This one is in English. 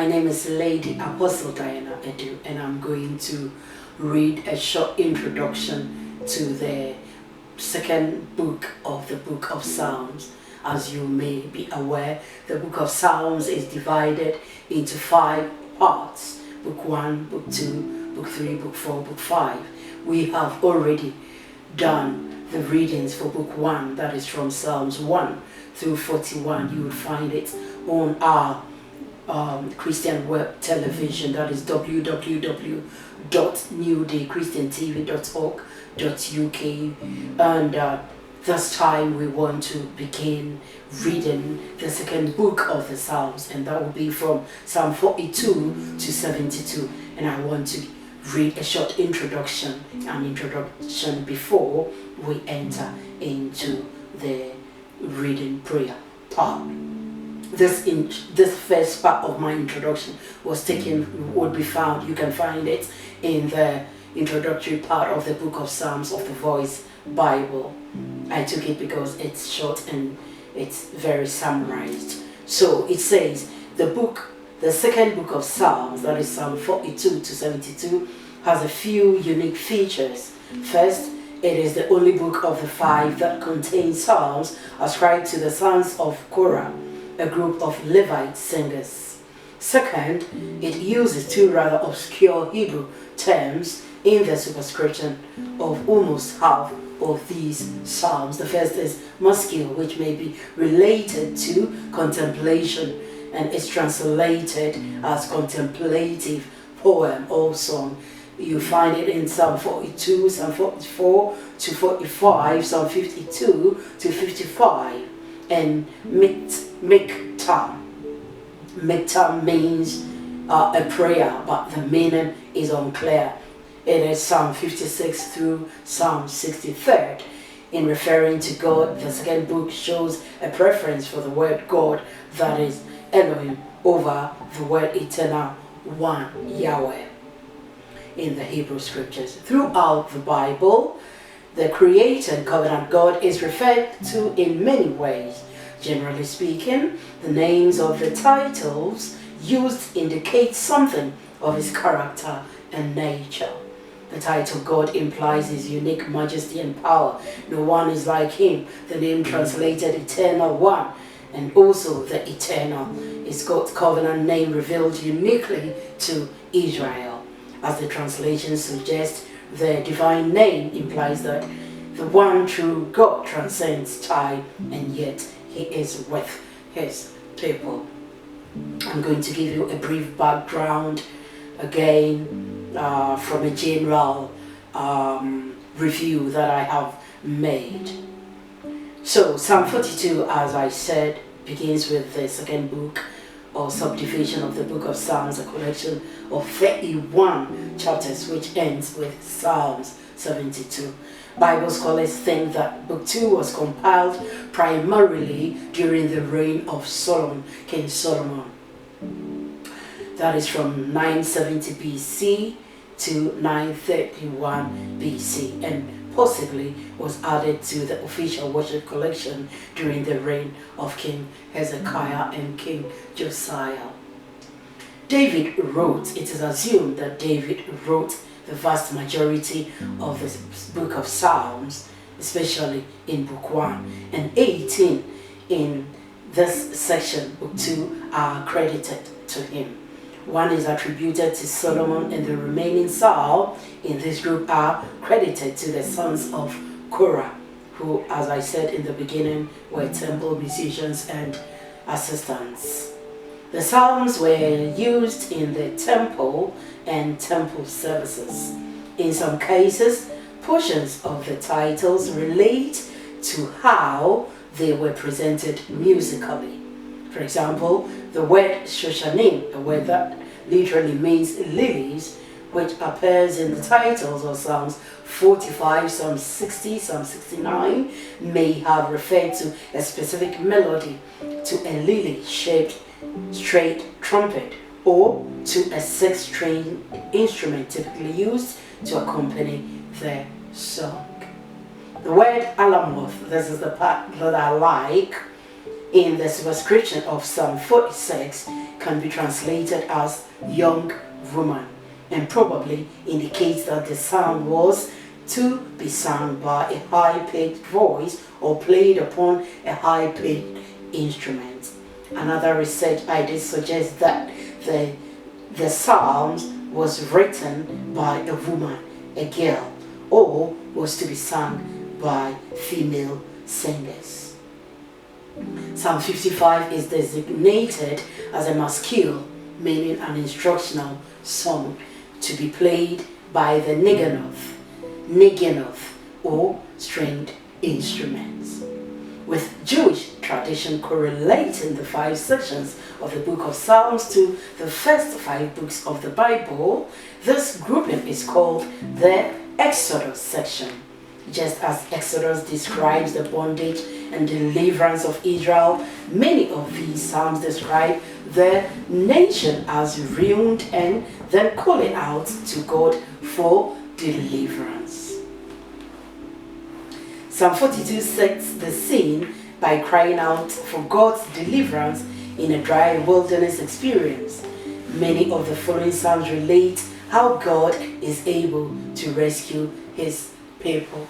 My name is Lady Apostle Diana Edu, and I'm going to read a short introduction to the second book of the Book of Psalms. As you may be aware, the Book of Psalms is divided into 5 parts: Book 1, Book 2, Book 3, Book 4, Book 5. We have already done the readings for Book 1, that is from Psalms 1 through 41. You will find it on our Christian Web Television, that is www.newdaychristiantv.org.uk, and this time we want to begin reading the second book of the Psalms, and that will be from Psalm 42 to 72. And I want to read a short introduction, before we enter into the reading prayer part. This first part of my introduction you can find it in the introductory part of the Book of Psalms of the Voice Bible. I took it because it's short and it's very summarized. So it says, the second book of Psalms, that is Psalm 42 to 72, has a few unique features. First, it is the only book of the 5 that contains psalms ascribed to the sons of Korah, a group of Levite singers. Second, it uses 2 rather obscure Hebrew terms in the superscription of almost half of these psalms. The first is maskil, which may be related to contemplation, and is translated as contemplative poem or song. You find it in Psalm 42, Psalm 44 to 45, Psalm 52 to 55, and miktam. Miktam means a prayer, but the meaning is unclear. It is Psalm 56 through Psalm 63. In referring to God, the second book shows a preference for the word God, that is Elohim, over the word eternal one, Yahweh, in the Hebrew scriptures. Throughout the Bible, the created covenant God is referred to in many ways. Generally speaking, the names of the titles used indicate something of his character and nature. The title God implies his unique majesty and power. No one is like him. The name translated Eternal One, and also the Eternal, is God's covenant name revealed uniquely to Israel. As the translation suggests, the divine name implies that the one true God transcends time, and yet he is with his people. I'm going to give you a brief background again from a general review that I have made. So Psalm 42, as I said, begins with the second book or subdivision of the Book of Psalms, a collection of 31 chapters, which ends with Psalms 72. Bible scholars think that Book 2 was compiled primarily during the reign of King Solomon. That is from 970 BC to 931 BC, and possibly was added to the official worship collection during the reign of King Hezekiah and King Josiah. It is assumed that David wrote the vast majority of the Book of Psalms, especially in Book 1, and 18 in this section, Book 2, are credited to him. 1 is attributed to Solomon, and the remaining psalms in this group are credited to the sons of Korah, who, as I said in the beginning, were temple musicians and assistants. The psalms were used in the temple and temple services. In some cases, portions of the titles relate to how they were presented musically. For example, the word Shoshanim, a word that literally means lilies, which appears in the titles of Psalms 45, Psalm 60, Psalm 69, may have referred to a specific melody, to a lily-shaped straight trumpet, or to a 6-string instrument typically used to accompany the song. The word Alamoth, this is the part that I like, in the superscription of Psalm 46, can be translated as young woman, and probably indicates that the psalm was to be sung by a high-pitched voice or played upon a high-pitched instrument. Another research I did suggests that the psalms was written by a woman, a girl, or was to be sung by female singers. Psalm 55 is designated as a masculine, meaning an instructional song to be played by the Neginoth or stringed instruments. With Jewish tradition correlating the 5 sections of the book of Psalms to the first 5 books of the Bible, this grouping is called the Exodus section. Just as Exodus describes the bondage and deliverance of Israel, many of these psalms describe the nation as ruined and then calling out to God for deliverance. Psalm 42 sets the scene by crying out for God's deliverance in a dry wilderness experience. Many of the following psalms relate how God is able to rescue his people.